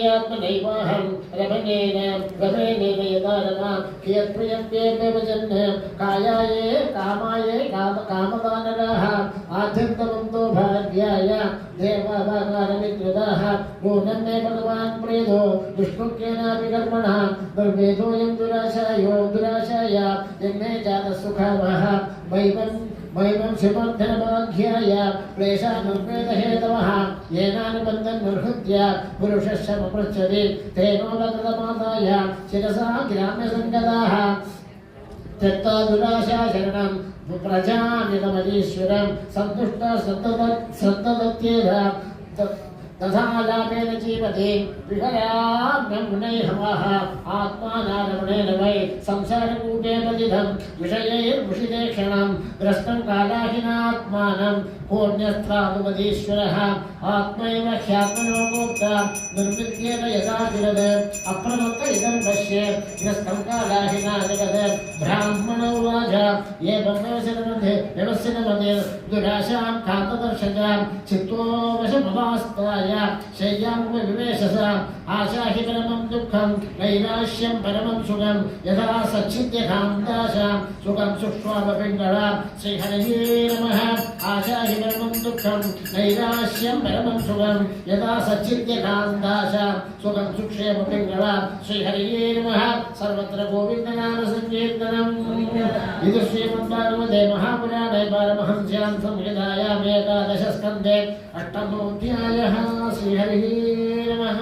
प्रियात्मनैवाहं रमणेन यदा रमा कियत्प्रियं ते वचन् कायाये कामाये कामवानराः आद्यन्तवन्तो भाग्याय देवाभागारमित्युदाः नूनं मे भगवान् प्रेदो दुष्कृत्येनापि कर्मणः दुर्वेदोऽयं दुराशाय यज्ञे जातः सुखावः वैवं शिवर्धनभाग्याय क्लेशानुर्वेदहेतवः येनानुबन्धन्निर्हृत्य पुरुषस्य पृच्छति तेनोपकृतमादाय शिरसा ग्राम्यसङ्गताः त्यक्त्वा दुराशा शरणं प्रजामिदमधीश्वरं सन्तुष्टा सन्तदत्येव तथा लाभेन जीवति विहयाग्नैहवः आत्मानारमणेन वै संसारकूटे पतितं विषयैर्मुषिते क्षणं ग्रस्तं कालाहिनात्मानं कोऽन्यस्त्रानुमदीश्वरः आत्मैव ह्यात्मनो गोप्ता निर्विद्येन यदा गिरद अप्रमत्त इदं पश्येत् ग्रस्तं कालाहिना जगत् ब्राह्मणो वाच ये व्यवसिनमते दुराशां कान्तदर्शजां चित्तो वशमवास्ताय शय्यां विवेशसा आशा हि परमं दुःखं नैराश्यं परमं सुखं यथा सच्चिद्यकान्ताशा सुखं सुक्ष्वापपिङ्गला श्रीहरये नमः आशा हि परमं दुःखं नैराश्यं परमं सुखं यथा सच्चिद्यकान्ताशा सुखं सुक्षेमपिङ्गला श्रीहरये नमः सर्वत्र गोविन्दनामसङ्कीर्तनम् इति श्रीमद्भागवते महापुराणे पारमहंस्यां संहितायाम् एकादशस्कन्धे अष्टमोऽध्यायः श्रीहरिः नमः।